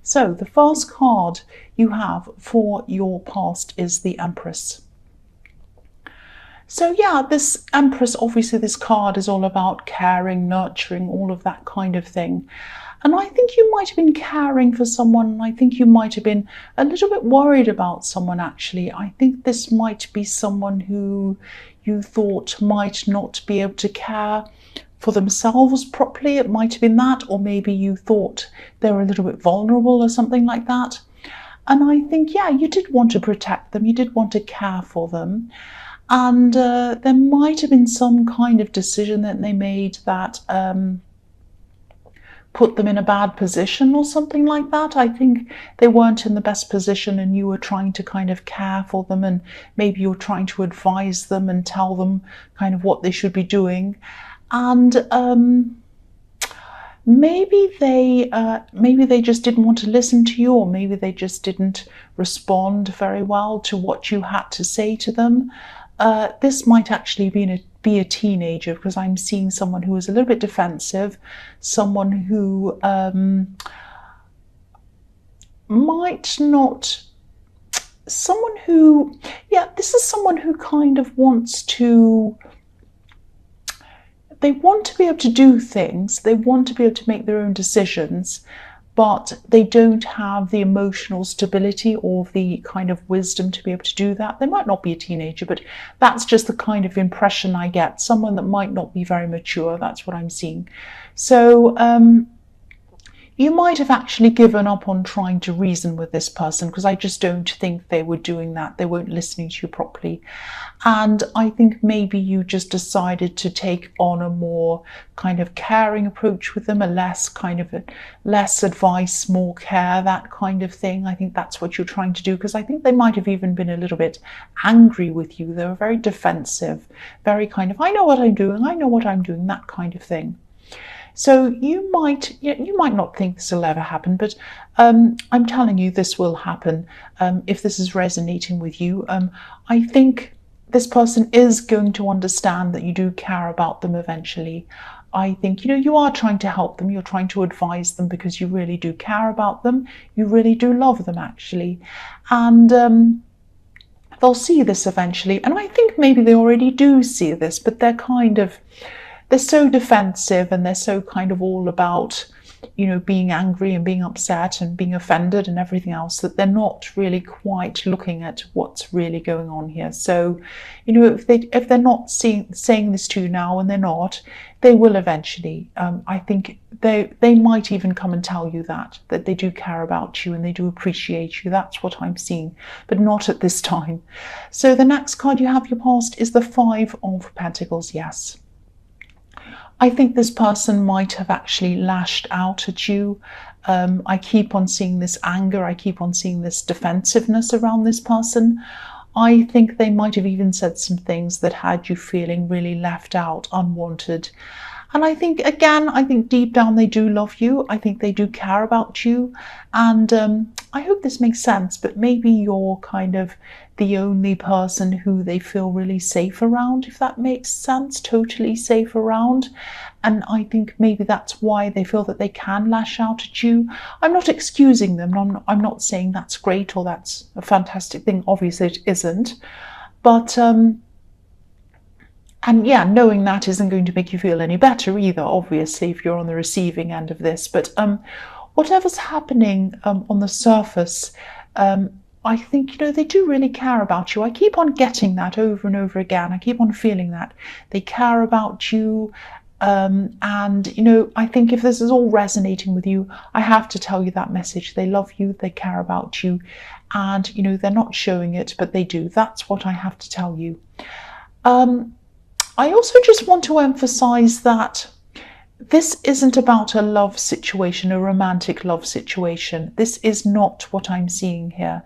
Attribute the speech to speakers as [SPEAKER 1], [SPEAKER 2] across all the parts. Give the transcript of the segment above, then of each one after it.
[SPEAKER 1] So the first card you have for your past is the Empress. So yeah, this Empress, obviously this card is all about caring, nurturing, all of that kind of thing. And I think you might have been caring for someone. I think you might have been a little bit worried about someone, actually. I think this might be someone who you thought might not be able to care for themselves properly. It might have been that, or maybe you thought they were a little bit vulnerable or something like that. And I think, yeah, you did want to protect them. You did want to care for them. And there might have been some kind of decision that they made that put them in a bad position or something like that. I think they weren't in the best position and you were trying to kind of care for them, and maybe you were trying to advise them and tell them kind of what they should be doing. And maybe they just didn't want to listen to you, or maybe they just didn't respond very well to what you had to say to them. This might actually be a teenager, because I'm seeing someone who is a little bit defensive, someone who might not, someone who, yeah, this is someone who kind of wants to, they want to be able to do things, they want to be able to make their own decisions, but they don't have the emotional stability or the kind of wisdom to be able to do that. They might not be a teenager, but that's just the kind of impression I get. Someone that might not be very mature, that's what I'm seeing. So you might have actually given up on trying to reason with this person, because I just don't think they were doing that. They weren't listening to you properly. And I think maybe you just decided to take on a more kind of caring approach with them, a less advice, more care, that kind of thing. I think that's what you're trying to do, because I think they might have even been a little bit angry with you. They were very defensive, very kind of, I know what I'm doing, that kind of thing. So you might not think this will ever happen, but I'm telling you this will happen if this is resonating with you. I think this person is going to understand that you do care about them eventually. I think, you are trying to help them, you're trying to advise them because you really do care about them, you really do love them actually. And they'll see this eventually. And I think maybe they already do see this, but they're so defensive, and they're so kind of all about, being angry and being upset and being offended and everything else, that they're not really quite looking at what's really going on here. So, if they're not saying this to you now, and they're not, they will eventually. I think they might even come and tell you that they do care about you and they do appreciate you. That's what I'm seeing, but not at this time. So the next card you have, your past, is the Five of Pentacles. Yes. I think this person might have actually lashed out at you. I keep on seeing this anger. I keep on seeing this defensiveness around this person. I think they might have even said some things that had you feeling really left out, unwanted. And I think deep down they do love you. I think they do care about you. And I hope this makes sense, but maybe you're kind of the only person who they feel really safe around, if that makes sense, totally safe around. And I think maybe that's why they feel that they can lash out at you. I'm not excusing them. I'm not saying that's great or that's a fantastic thing. Obviously it isn't. But and yeah, knowing that isn't going to make you feel any better either, obviously, if you're on the receiving end of this. But whatever's happening on the surface, I think, they do really care about you. I keep on getting that over and over again. I keep on feeling that. They care about you. And, I think if this is all resonating with you, I have to tell you that message. They love you. They care about you. And, they're not showing it, but they do. That's what I have to tell you. I also just want to emphasize that this isn't about a love situation, a romantic love situation. This is not what I'm seeing here.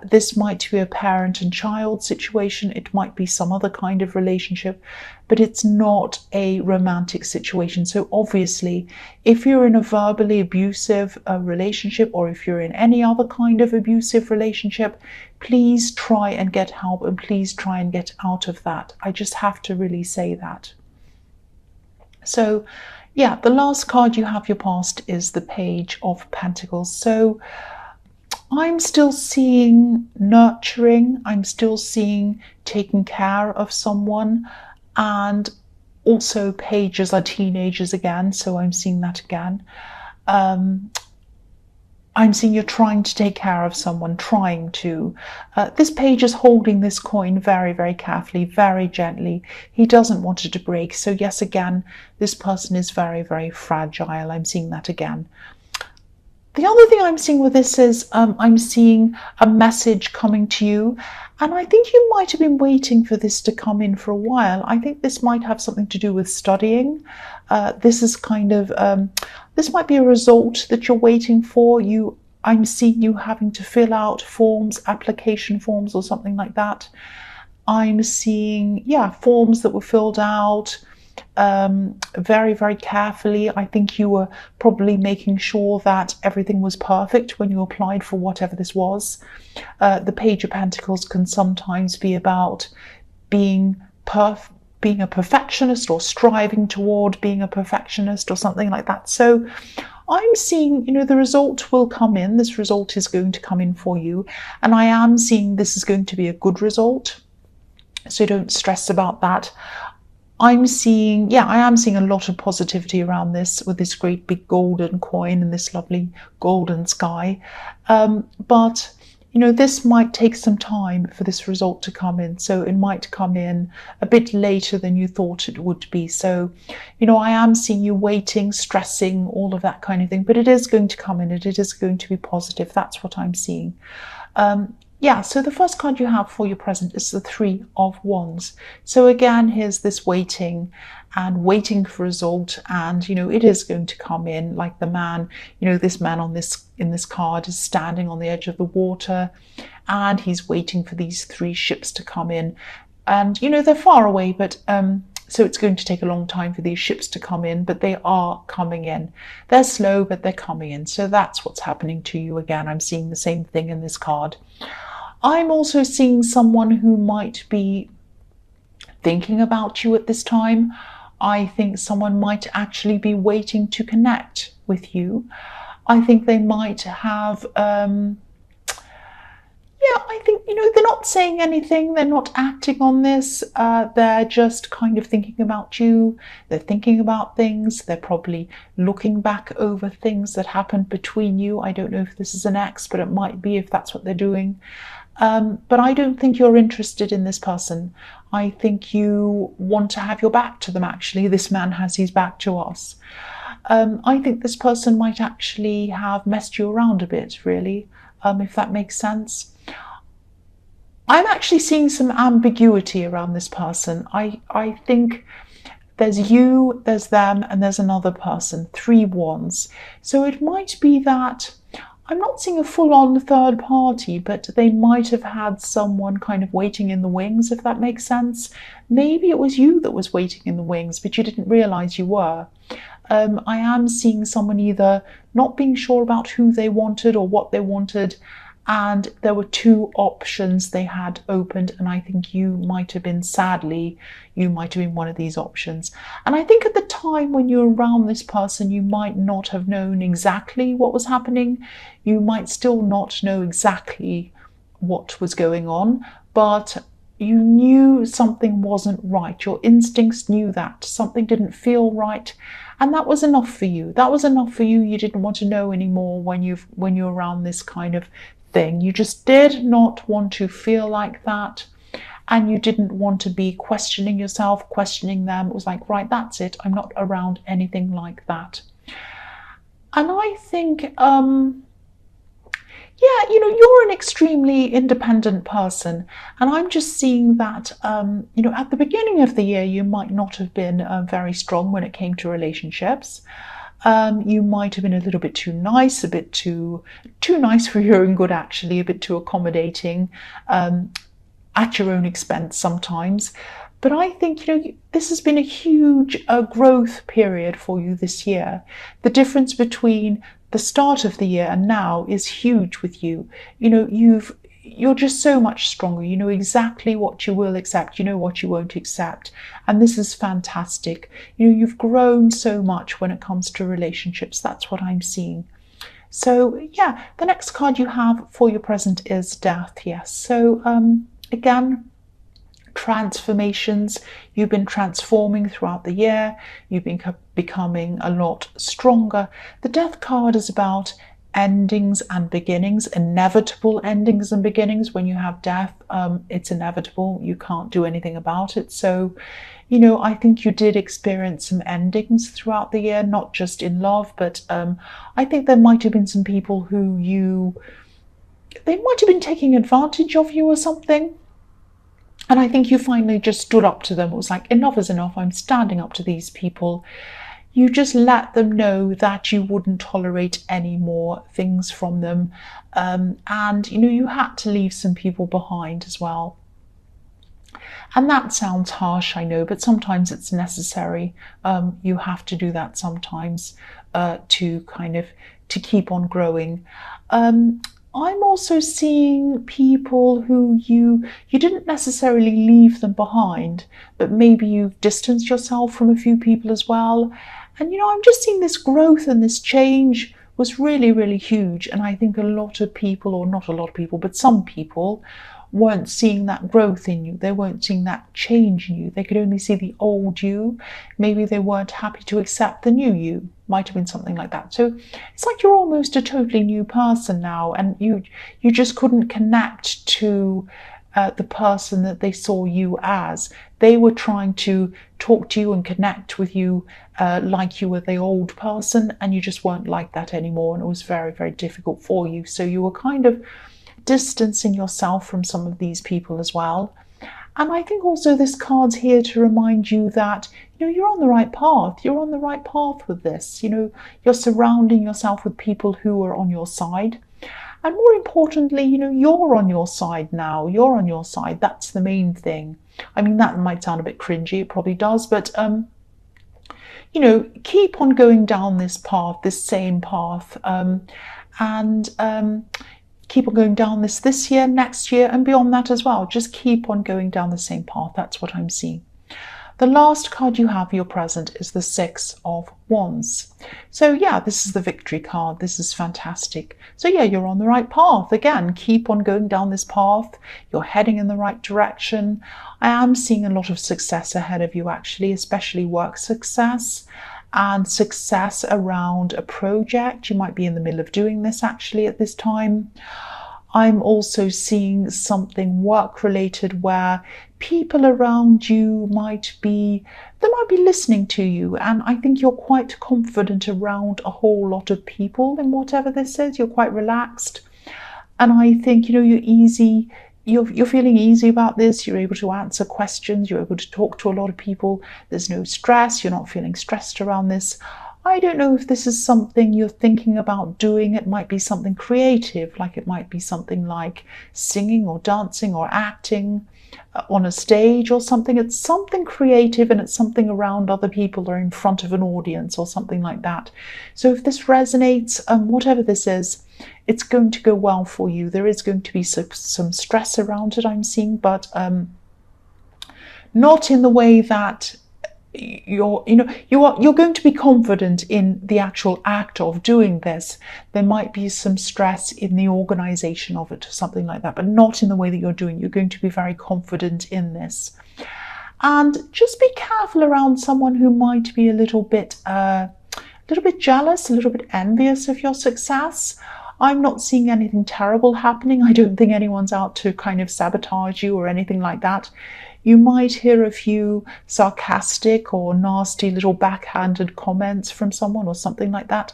[SPEAKER 1] This might be a parent and child situation. It might be some other kind of relationship, but it's not a romantic situation. So obviously, if you're in a verbally abusive relationship, or if you're in any other kind of abusive relationship, please try and get help, and please try and get out of that. I just have to really say that. So, Yeah, the last card you have your past is the Page of Pentacles. So I'm still seeing nurturing, I'm still seeing taking care of someone, and also pages are teenagers again, so I'm seeing that again. I'm seeing you're trying to take care of someone, trying to. This page is holding this coin very, very carefully, very gently. He doesn't want it to break. So yes, again, this person is very, very fragile. I'm seeing that again. The other thing I'm seeing with this is I'm seeing a message coming to you, and I think you might have been waiting for this to come in for a while. I think this might have something to do with studying. This is kind of, this might be a result that you're waiting for. I'm seeing you having to fill out forms, application forms or something like that. I'm seeing, yeah, forms that were filled out very, very carefully. I think you were probably making sure that everything was perfect when you applied for whatever this was. The Page of Pentacles can sometimes be about being a perfectionist, or striving toward being a perfectionist or something like that. So I'm seeing, the result will come in. This result is going to come in for you. And I am seeing this is going to be a good result. So don't stress about that. I am seeing a lot of positivity around this, with this great big golden coin and this lovely golden sky. But this might take some time for this result to come in. So it might come in a bit later than you thought it would be. So, I am seeing you waiting, stressing, all of that kind of thing. But it is going to come in, and it is going to be positive. That's what I'm seeing. So the first card you have for your present is the Three of Wands. So again, here's this waiting and waiting for result, and it is going to come in. Like the man, this man in this card is standing on the edge of the water, and he's waiting for these three ships to come in. And they're far away, but so it's going to take a long time for these ships to come in, but they are coming in. They're slow, but they're coming in. So that's what's happening to you. Again, I'm seeing the same thing in this card. I'm also seeing someone who might be thinking about you at this time. I think someone might actually be waiting to connect with you. I think they might have, I think, they're not saying anything. They're not acting on this. They're just kind of thinking about you. They're thinking about things. They're probably looking back over things that happened between you. I don't know if this is an ex, but it might be if that's what they're doing. But I don't think you're interested in this person. I think you want to have your back to them, actually. This man has his back to us. I think this person might actually have messed you around a bit, really, if that makes sense. I'm actually seeing some ambiguity around this person. I think there's you, there's them, and there's another person, Three Wands. So it might be that I'm not seeing a full-on third party, but they might have had someone kind of waiting in the wings, if that makes sense. Maybe it was you that was waiting in the wings, but you didn't realize you were. I am seeing someone either not being sure about who they wanted or what they wanted, and there were two options they had opened, and I think you might have been one of these options. And I think at the time when you're around this person, you might not have known exactly what was happening. You might still not know exactly what was going on, but you knew something wasn't right. Your instincts knew that something didn't feel right, and that was enough for you. You didn't want to know anymore when you're around this kind of thing. You just did not want to feel like that, and you didn't want to be questioning yourself, questioning them. It was like, right, that's it. I'm not around anything like that. And I think, you're an extremely independent person, and I'm just seeing that, at the beginning of the year, you might not have been very strong when it came to relationships. You might have been a little bit too nice, a bit too nice for your own good, actually, a bit too accommodating, at your own expense sometimes. But I think, this has been a huge growth period for you this year. The difference between the start of the year and now is huge with you. you're just so much stronger. You know exactly what you will accept, you know what you won't accept, and this is fantastic. You know, you've grown so much when it comes to relationships. That's what I'm seeing. So yeah, the next card you have for your present is Death. Yes, so again, transformations. You've been transforming throughout the year. You've been becoming a lot stronger. The Death card is about endings and beginnings, inevitable endings and beginnings. When you have death, it's inevitable. You can't do anything about it. So, you know, I think you did experience some endings throughout the year, not just in love, but I think there might have been some people who they might have been taking advantage of you or something. And I think you finally just stood up to them. It was like, enough is enough. I'm standing up to these people. You just let them know that you wouldn't tolerate any more things from them. And, you know, you had to leave some people behind as well. And that sounds harsh, I know, but sometimes it's necessary. You have to do that sometimes to keep on growing. I'm also seeing people who you didn't necessarily leave them behind, but maybe you've distanced yourself from a few people as well. And, you know, I'm just seeing this growth and this change was really, really huge. And I think a lot of people, or not a lot of people, but some people weren't seeing that growth in you. They weren't seeing that change in you. They could only see the old you. Maybe they weren't happy to accept the new you. Might have been something like that. So it's like you're almost a totally new person now, and you just couldn't connect to the person that they saw you as. They were trying to talk to you and connect with you like you were the old person, and you just weren't like that anymore, and it was very, very difficult for you. So you were kind of distancing yourself from some of these people as well. And I think also this card's here to remind you that, you know, you're on the right path. You're on the right path with this. You know, you're surrounding yourself with people who are on your side. And more importantly, you know, you're on your side now. You're on your side. That's the main thing. I mean, that might sound a bit cringy. It probably does. But, you know, keep on going down this path, this same path. Keep on going down this year, next year, and beyond that as well. Just keep on going down the same path. That's what I'm seeing. The last card you have, your present, is the Six of Wands. So yeah, this is the victory card. This is fantastic. So yeah, you're on the right path. Again, keep on going down this path. You're heading in the right direction. I am seeing a lot of success ahead of you, actually, especially work success and success around a project. You might be in the middle of doing this actually at this time. I'm also seeing something work related where people around you might be listening to you, and I think you're quite confident around a whole lot of people in whatever this is. You're quite relaxed, and I think, you know, you're feeling easy about this. You're able to answer questions. You're able to talk to a lot of people. There's no stress. You're not feeling stressed around this. I don't know if this is something you're thinking about doing. It might be something creative, like it might be something like singing or dancing or acting on a stage or something. It's something creative, and it's something around other people or in front of an audience or something like that. So if this resonates, whatever this is, it's going to go well for you. There is going to be some stress around it, I'm seeing, but not in the way that you're going to be confident in the actual act of doing this. There might be some stress in the organization of it or something like that, but not in the way that you're doing. You're going to be very confident in this. And just be careful around someone who might be a little bit jealous, a little bit envious of your success. I'm not seeing anything terrible happening. I don't think anyone's out to kind of sabotage you or anything like that. You might hear a few sarcastic or nasty little backhanded comments from someone or something like that.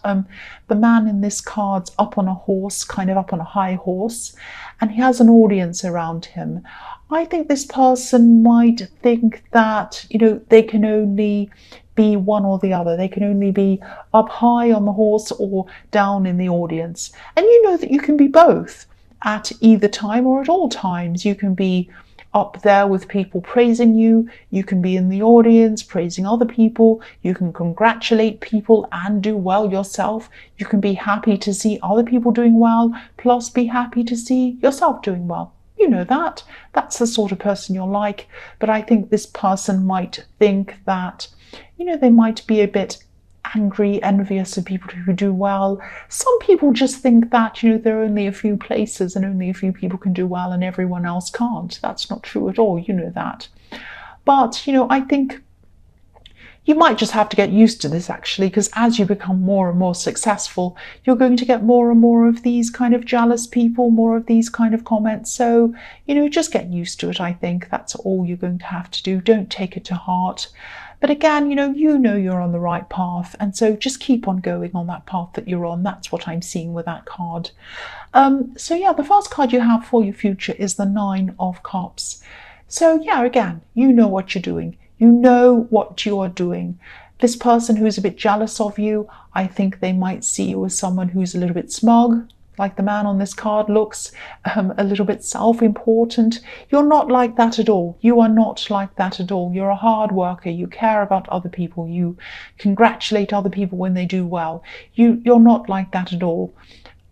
[SPEAKER 1] The man in this card's up on a horse, kind of up on a high horse, and he has an audience around him. I think this person might think that, you know, they can only be one or the other. They can only be up high on the horse or down in the audience. And you know that you can be both at either time or at all times. You can be up there with people praising you. You can be in the audience praising other people. You can congratulate people and do well yourself. You can be happy to see other people doing well, plus be happy to see yourself doing well. You know that. That's the sort of person you're like. But I think this person might think that, they might be a bit angry, envious of people who do well. Some people just think that, there are only a few places and only a few people can do well and everyone else can't. That's not true at all, you know that. But, I think you might just have to get used to this, actually, because as you become more and more successful, you're going to get more and more of these kind of jealous people, more of these kind of comments. So, just get used to it, I think. That's all you're going to have to do. Don't take it to heart. But again, you know you're on the right path. And so just keep on going on that path that you're on. That's what I'm seeing with that card. So yeah, the first card you have for your future is the 9 of Cups. So yeah, again, you know what you're doing. You know what you are doing. This person who's a bit jealous of you, I think they might see you as someone who's a little bit smug, like the man on this card looks, a little bit self-important. You're not like that at all. You are not like that at all. You're a hard worker. You care about other people. You congratulate other people when they do well. You're not like that at all.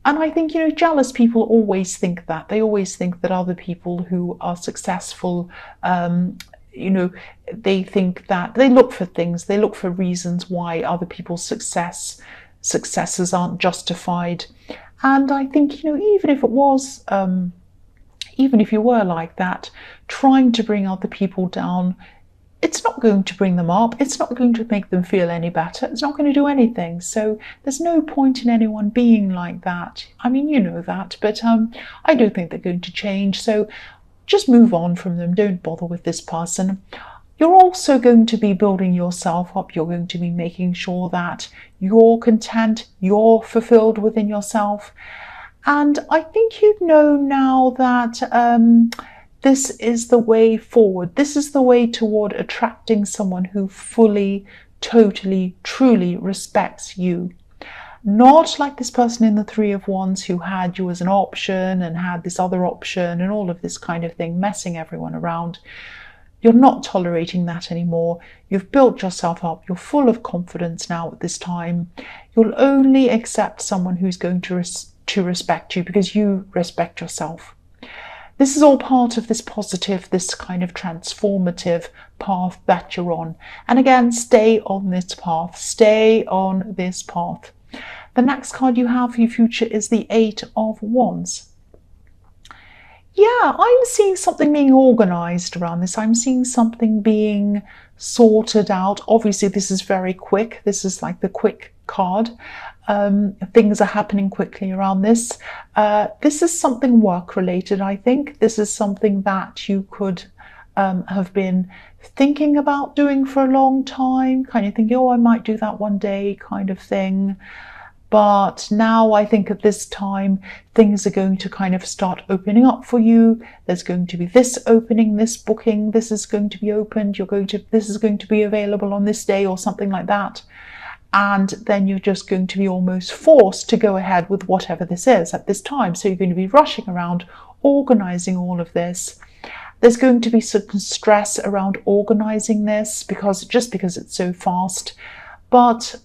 [SPEAKER 1] And I think, jealous people always think that. They always think that other people who are successful, they think that they look for things, they look for reasons why other people's successes aren't justified. And I think, even if it was, even if you were like that, trying to bring other people down, it's not going to bring them up. It's not going to make them feel any better. It's not going to do anything. So there's no point in anyone being like that. I mean, you know that, but I don't think they're going to change. So just move on from them. Don't bother with this person. You're also going to be building yourself up. You're going to be making sure that you're content, you're fulfilled within yourself. And I think you know now that this is the way forward. This is the way toward attracting someone who fully, totally, truly respects you. Not like this person in the 3 of Wands who had you as an option and had this other option and all of this kind of thing, messing everyone around. You're not tolerating that anymore. You've built yourself up. You're full of confidence now at this time. You'll only accept someone who's going to respect you because you respect yourself. This is all part of this positive, this kind of transformative path that you're on. And again, stay on this path. Stay on this path. The next card you have for your future is the 8 of Wands. Yeah, I'm seeing something being organized around this. I'm seeing something being sorted out. Obviously, this is very quick. This is like the quick card. Things are happening quickly around this. This is something work-related, I think. This is something that you could have been thinking about doing for a long time, kind of thinking, oh, I might do that one day kind of thing. But now I think at this time, things are going to kind of start opening up for you. There's going to be this opening, this booking, this is going to be opened. This is going to be available on this day or something like that. And then you're just going to be almost forced to go ahead with whatever this is at this time. So you're going to be rushing around, organizing all of this. There's going to be some stress around organizing this because it's so fast. But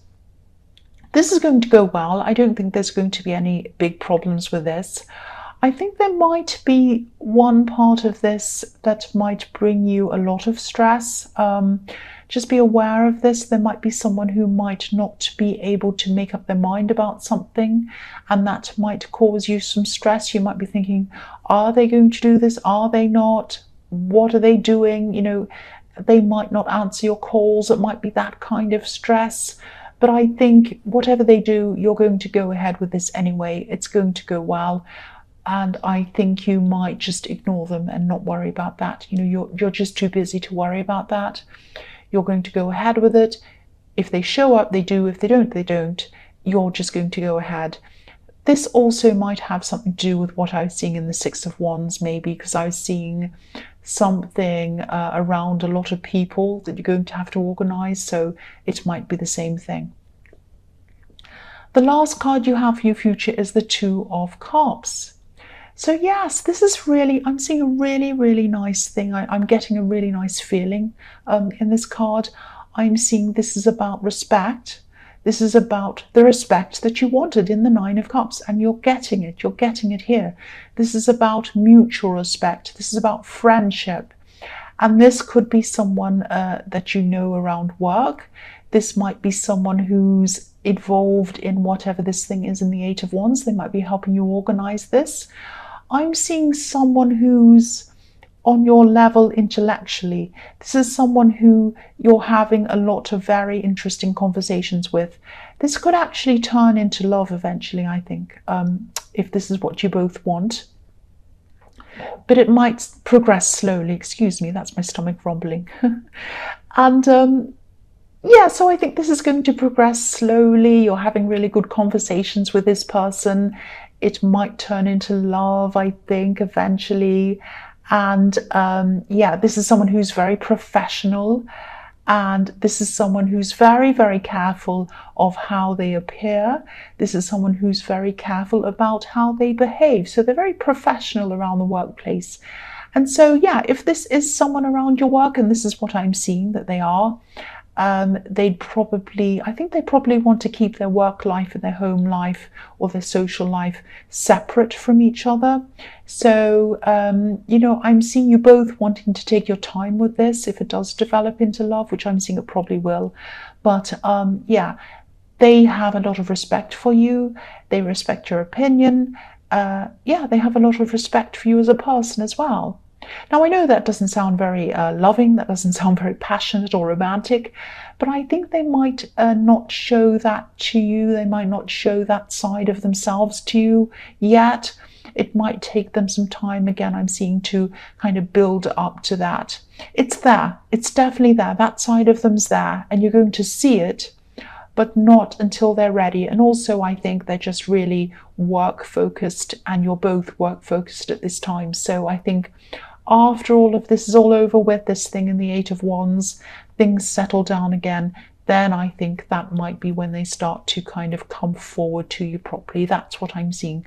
[SPEAKER 1] this is going to go well. I don't think there's going to be any big problems with this. I think there might be one part of this that might bring you a lot of stress. Just be aware of this. There might be someone who might not be able to make up their mind about something, and that might cause you some stress. You might be thinking, are they going to do this? Are they not? What are they doing? They might not answer your calls. It might be that kind of stress. But I think whatever they do, you're going to go ahead with this anyway. It's going to go well. And I think you might just ignore them and not worry about that. You're just too busy to worry about that. You're going to go ahead with it. If they show up, they do. If they don't, they don't. You're just going to go ahead. This also might have something to do with what I was seeing in the 6 of Wands, maybe, because I was seeing something around a lot of people that you're going to have to organize, so it might be the same thing. The last card you have for your future is the 2 of Cups. So yes, this is really, I'm seeing a really, really nice thing. I'm getting a really nice feeling in this card. I'm seeing this is about respect. This is about the respect that you wanted in the Nine of Cups, and you're getting it. You're getting it here. This is about mutual respect. This is about friendship. And this could be someone that you know around work. This might be someone who's involved in whatever this thing is in the Eight of Wands. They might be helping you organize this. I'm seeing someone who's on your level intellectually. This is someone who you're having a lot of very interesting conversations with. This could actually turn into love eventually, I think, if this is what you both want. But it might progress slowly. Excuse me, that's my stomach rumbling. And yeah, so I think this is going to progress slowly. You're having really good conversations with this person. It might turn into love, I think, eventually. And yeah, this is someone who's very professional. And this is someone who's very, very careful of how they appear. This is someone who's very careful about how they behave. So they're very professional around the workplace. And so, yeah, if this is someone around your work, and this is what I'm seeing that they are, I think they probably want to keep their work life and their home life or their social life separate from each other. So, you know, I'm seeing you both wanting to take your time with this if it does develop into love, which I'm seeing it probably will. But yeah, they have a lot of respect for you. They respect your opinion. Yeah, they have a lot of respect for you as a person as well. Now, I know that doesn't sound very loving, that doesn't sound very passionate or romantic, but I think they might not show that to you. They might not show that side of themselves to you yet. It might take them some time, again, I'm seeing, to kind of build up to that. It's there. It's definitely there. That side of them's there, and you're going to see it, but not until they're ready. And also, I think they're just really work focused, and you're both work focused at this time. So I think after all of this is all over with, this thing in the Eight of Wands, things settle down again, then I think that might be when they start to kind of come forward to you properly. That's what I'm seeing.